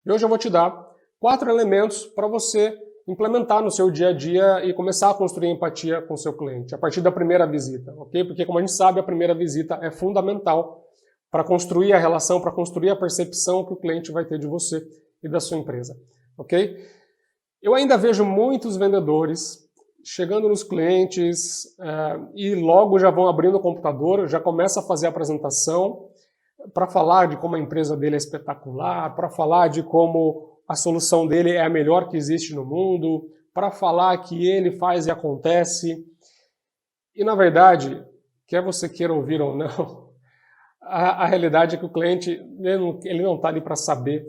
E hoje eu vou te dar 4 elementos para você implementar no seu dia a dia e começar a construir empatia com o seu cliente, a partir da primeira visita, ok? Porque, como a gente sabe, a primeira visita é fundamental para construir a relação, para construir a percepção que o cliente vai ter de você e da sua empresa, ok? Eu ainda vejo muitos vendedores chegando nos clientes e logo já vão abrindo o computador, já começa a fazer a apresentação para falar de como a empresa dele é espetacular, para falar de como a solução dele é a melhor que existe no mundo, para falar que ele faz e acontece. E, na verdade, quer você queira ouvir ou não, a realidade é que o cliente ele não está ali para saber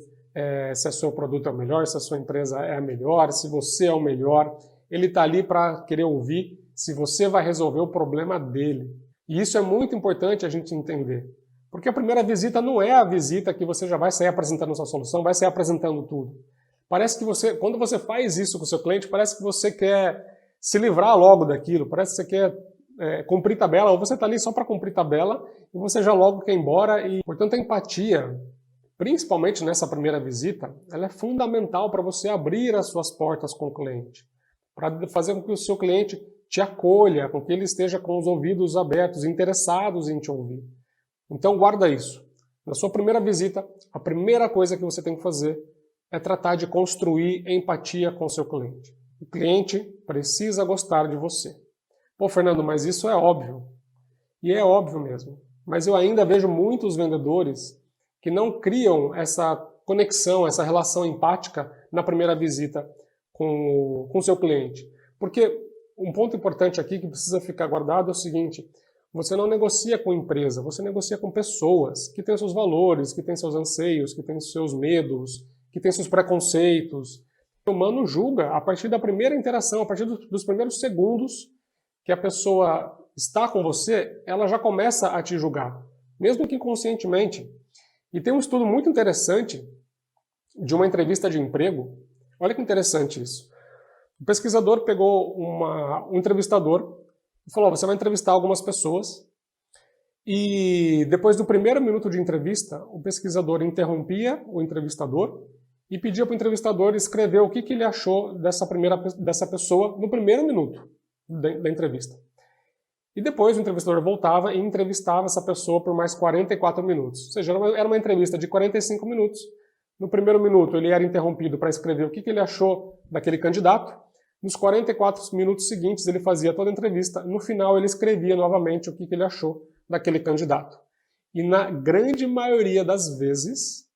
se o seu produto é o melhor, se a sua empresa é a melhor, se você é o melhor. Ele está ali para querer ouvir se você vai resolver o problema dele. E isso é muito importante a gente entender. Porque a primeira visita não é a visita que você já vai sair apresentando sua solução, vai sair apresentando tudo. Parece que você, quando você faz isso com o seu cliente, parece que você quer se livrar logo daquilo, parece que você quer cumprir tabela, ou você está ali só para cumprir tabela e você já logo quer ir embora. E, portanto, a empatia, principalmente nessa primeira visita, ela é fundamental para você abrir as suas portas com o cliente, para fazer com que o seu cliente te acolha, com que ele esteja com os ouvidos abertos, interessados em te ouvir. Então guarda isso. Na sua primeira visita, a primeira coisa que você tem que fazer é tratar de construir empatia com o seu cliente. O cliente precisa gostar de você. Pô, Fernando, mas isso é óbvio. E é óbvio mesmo. Mas eu ainda vejo muitos vendedores que não criam essa conexão, essa relação empática na primeira visita com o seu cliente. Porque um ponto importante aqui que precisa ficar guardado é o seguinte: você não negocia com empresa, você negocia com pessoas que têm seus valores, que têm seus anseios, que têm seus medos, que têm seus preconceitos. O humano julga a partir da primeira interação, a partir dos primeiros segundos que a pessoa está com você, ela já começa a te julgar, mesmo que inconscientemente. E tem um estudo muito interessante de uma entrevista de emprego. Olha que interessante isso. O pesquisador pegou um entrevistador e falou: você vai entrevistar algumas pessoas e depois do primeiro minuto de entrevista, o pesquisador interrompia o entrevistador e pedia para o entrevistador escrever o que ele achou dessa pessoa no primeiro minuto da entrevista. E depois o entrevistador voltava e entrevistava essa pessoa por mais 44 minutos. Ou seja, era uma entrevista de 45 minutos. No primeiro minuto ele era interrompido para escrever o que ele achou daquele candidato. Nos 44 minutos seguintes ele fazia toda a entrevista. No final ele escrevia novamente o que ele achou daquele candidato. E na grande maioria das vezes,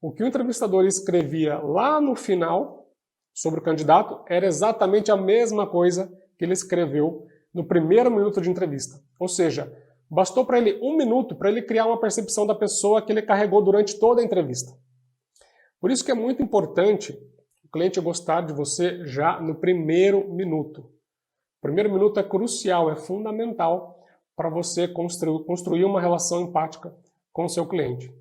o que o entrevistador escrevia lá no final sobre o candidato era exatamente a mesma coisa que ele escreveu no primeiro minuto de entrevista. Ou seja, bastou para ele 1 minuto para ele criar uma percepção da pessoa que ele carregou durante toda a entrevista. Por isso que é muito importante o cliente gostar de você já no primeiro minuto. O primeiro minuto é crucial, é fundamental para você construir uma relação empática com o seu cliente.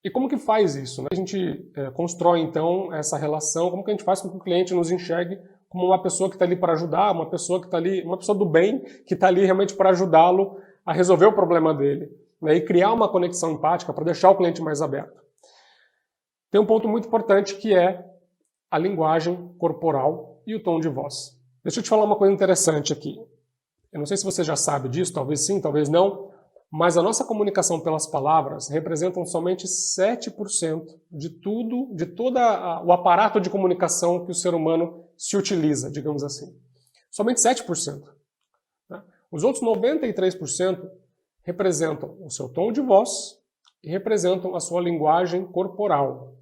E como que faz isso? A gente constrói então essa relação, como que a gente faz com que o cliente nos enxergue como uma pessoa que está ali para ajudar, uma pessoa que está ali, uma pessoa do bem, que está ali realmente para ajudá-lo a resolver o problema dele, né? E criar uma conexão empática para deixar o cliente mais aberto. Tem um ponto muito importante que é a linguagem corporal e o tom de voz. Deixa eu te falar uma coisa interessante aqui. Eu não sei se você já sabe disso, talvez sim, talvez não, mas a nossa comunicação pelas palavras representam somente 7% de todo o aparato de comunicação que o ser humano se utiliza, digamos assim. Somente 7%. Né? Os outros 93% representam o seu tom de voz e representam a sua linguagem corporal.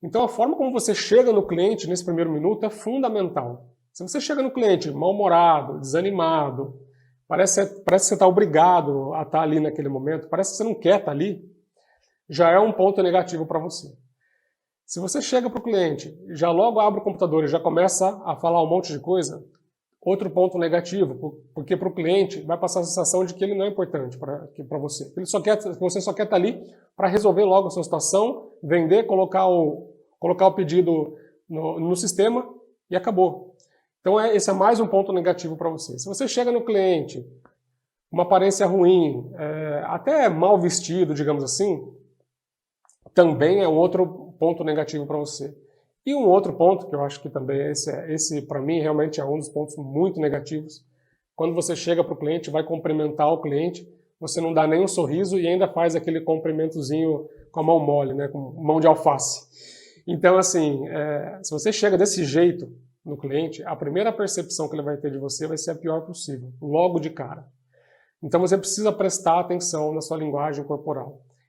Então a forma como você chega no cliente nesse primeiro minuto é fundamental. Se você chega no cliente mal-humorado, desanimado, parece que você está obrigado a estar ali naquele momento, parece que você não quer estar ali, já é um ponto negativo para você. Se você chega para o cliente, já logo abre o computador e já começa a falar um monte de coisa, outro ponto negativo, porque para o cliente vai passar a sensação de que ele não é importante para você. Você só quer estar ali para resolver logo a sua situação, vender, colocar o pedido no sistema e acabou. Então esse é mais um ponto negativo para você. Se você chega no cliente, uma aparência ruim, até mal vestido, digamos assim, também é um outro ponto negativo para você. E um outro ponto, que eu acho que também esse para mim realmente é um dos pontos muito negativos, quando você chega para o cliente, vai cumprimentar o cliente, você não dá nem um sorriso e ainda faz aquele cumprimentozinho com a mão mole, né, com mão de alface. Então, assim, se você chega desse jeito no cliente, a primeira percepção que ele vai ter de você vai ser a pior possível, logo de cara. Então você precisa prestar atenção na sua linguagem corporal.